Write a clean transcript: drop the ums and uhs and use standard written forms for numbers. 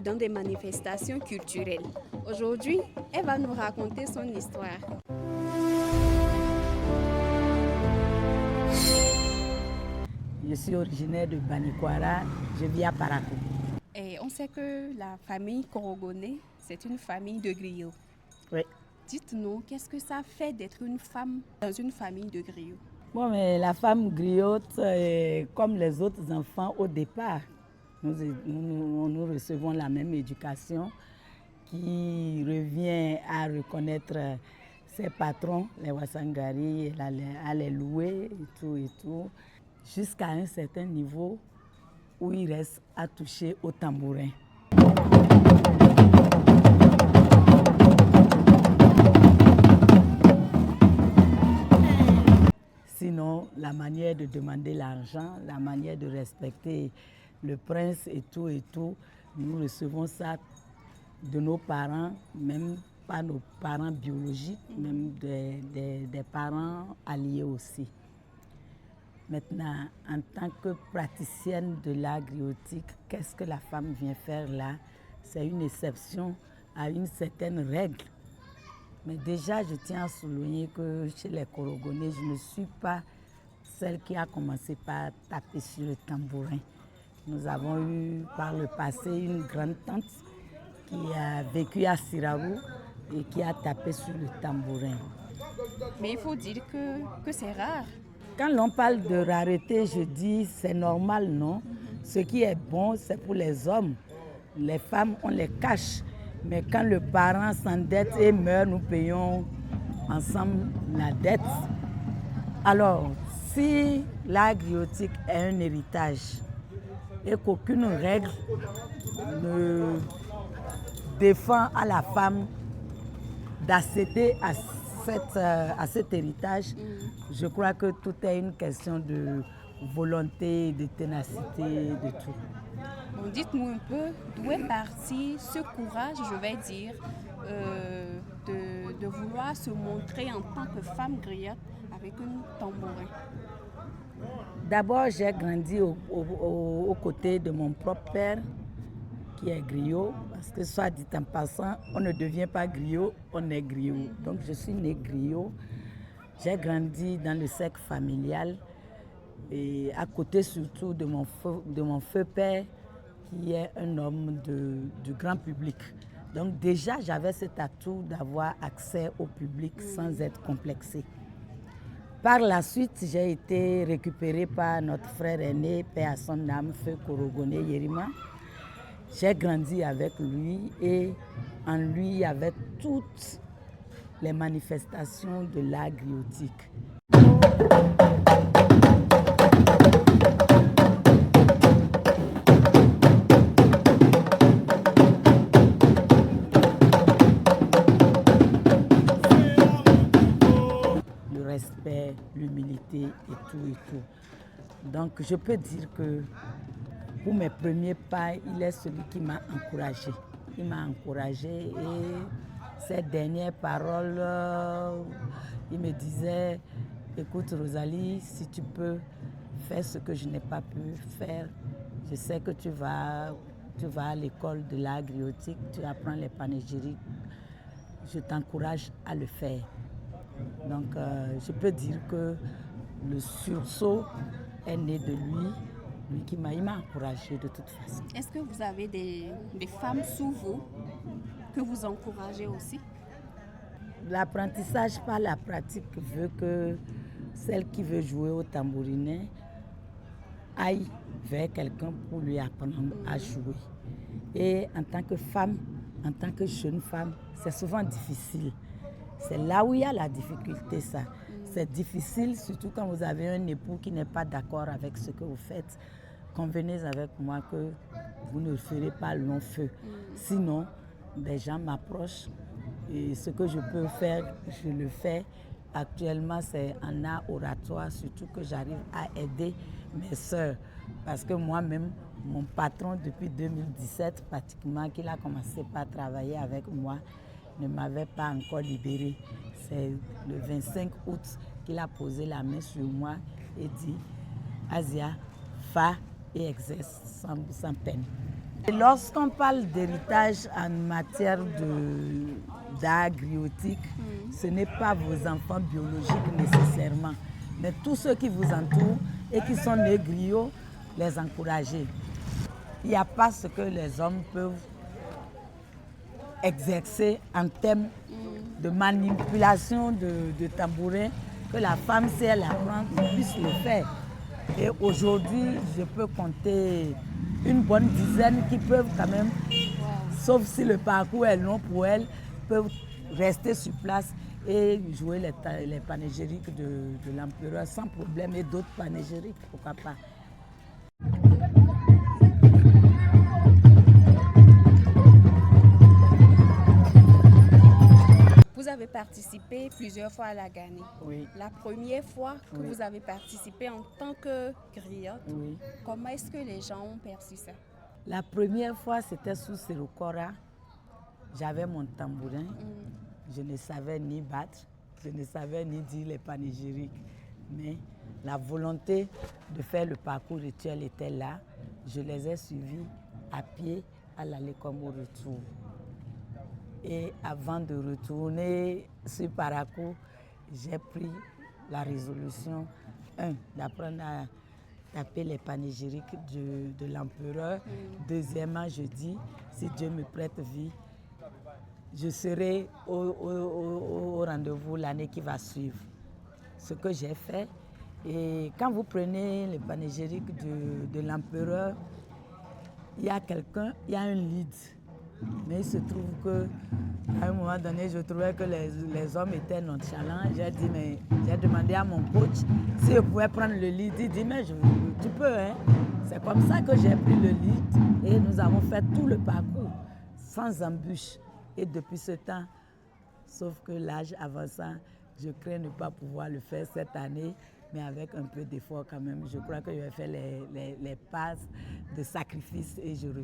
dans des manifestations culturelles. Aujourd'hui, elle va nous raconter son histoire. Je suis originaire de Banikwara, je vis à Parakou. Et on sait que la famille Korogoné, c'est une famille de griots. Oui. Dites-nous, qu'est-ce que ça fait d'être une femme dans une famille de griots? Bon, mais la femme griotte, comme les autres enfants au départ, nous recevons la même éducation qui revient à reconnaître ses patrons, les Wassangari, à les louer et tout, jusqu'à un certain niveau où il reste à toucher au tambourin. Sinon, la manière de demander l'argent, la manière de respecter le prince et tout, nous recevons ça de nos parents, même pas nos parents biologiques, même des parents alliés aussi. Maintenant, en tant que praticienne de l'art griotique, qu'est-ce que la femme vient faire là? C'est une exception à une certaine règle. Mais déjà, je tiens à souligner que chez les Korogonais, je ne suis pas celle qui a commencé par taper sur le tambourin. Nous avons eu par le passé une grande tante qui a vécu à Siraou et qui a tapé sur le tambourin. Mais il faut dire que c'est rare. Quand l'on parle de rareté, je dis c'est normal, non? Ce qui est bon, c'est pour les hommes. Les femmes, on les cache. Mais quand le parent s'endette et meurt, nous payons ensemble la dette. Alors, si l'art griotique est un héritage et qu'aucune règle ne défend à la femme d'accéder à cet héritage, je crois que tout est une question de volonté, de ténacité, de tout. Bon, dites-nous un peu d'où est parti ce courage, je vais dire, de vouloir se montrer en tant que femme griotte avec un tambourin. D'abord, j'ai grandi aux côtés de mon propre père, qui est griot, parce que soit dit en passant, on ne devient pas griot, on est griot. Donc je suis née griot. J'ai grandi dans le cercle familial et à côté surtout de mon feu père, qui est un homme du grand public. Donc déjà, j'avais cet atout d'avoir accès au public sans être complexée. Par la suite, j'ai été récupérée par notre frère aîné, paix à son âme, Feu Korogoné Yerima. J'ai grandi avec lui et en lui, il y avait toutes les manifestations de l'art griotique. Le respect, l'humilité et tout. Donc je peux dire que pour mes premiers pas, il est celui qui m'a encouragée. Il m'a encouragée et ses dernières paroles, il me disait, écoute Rosalie, si tu peux faire ce que je n'ai pas pu faire, je sais que tu vas à l'école de l'art griotique, tu apprends les panégyriques, je t'encourage à le faire. Donc je peux dire que le sursaut est né de lui. Il m'a encouragée de toute façon. Est-ce que vous avez des femmes sous vous que vous encouragez aussi? L'apprentissage par la pratique veut que celle qui veut jouer au tambourinet aille vers quelqu'un pour lui apprendre à jouer. Et en tant que femme, en tant que jeune femme, c'est souvent difficile. C'est là où il y a la difficulté, ça. C'est difficile, surtout quand vous avez un époux qui n'est pas d'accord avec ce que vous faites. Convenez avec moi que vous ne ferez pas long feu. Sinon, des gens m'approchent et ce que je peux faire, je le fais. Actuellement, c'est en art oratoire, surtout que j'arrive à aider mes sœurs. Parce que moi-même, mon patron, depuis 2017, pratiquement, qu'il a commencé par travailler avec moi, ne m'avait pas encore libérée. C'est le 25 août qu'il a posé la main sur moi et dit « Asia, va et exerce sans peine ». Lorsqu'on parle d'héritage en matière d'art griotique, ce n'est pas vos enfants biologiques nécessairement, mais tous ceux qui vous entourent et qui sont nés griots, les encourager. Il n'y a pas ce que les hommes peuvent exercer en termes de manipulation de tambourin, que la femme, si elle apprend, puisse le faire. Et aujourd'hui, je peux compter une bonne dizaine qui peuvent quand même, sauf si le parcours est long pour elles, peuvent rester sur place et jouer les panégyriques de l'empereur sans problème et d'autres panégyriques, pourquoi pas. Vous avez participé plusieurs fois à la Ghanée. Oui. La première fois que vous avez participé en tant que griotte, comment est-ce que les gens ont perçu ça? La première fois, c'était sous Sirokora. J'avais mon tambourin. Je ne savais ni battre, je ne savais ni dire les panégyriques. Mais la volonté de faire le parcours rituel était là. Je les ai suivis à pied à l'aller comme au retour. Et avant de retourner sur Parakou, j'ai pris la résolution, d'apprendre à taper les panégyriques de l'empereur. Deuxièmement, je dis, si Dieu me prête vie, je serai au rendez-vous l'année qui va suivre. Ce que j'ai fait. Et quand vous prenez les panégyriques de l'empereur, il y a un lead. Mais il se trouve qu'à un moment donné, je trouvais que les hommes étaient nonchalants. J'ai demandé à mon coach si je pouvais prendre le lead. Il dit, mais tu peux, hein. C'est comme ça que j'ai pris le lead et nous avons fait tout le parcours sans embûche. Et depuis ce temps, sauf que l'âge avançant, je crains ne pas pouvoir le faire cette année, mais avec un peu d'effort quand même. Je crois que je vais faire les passes de sacrifice et je reviens.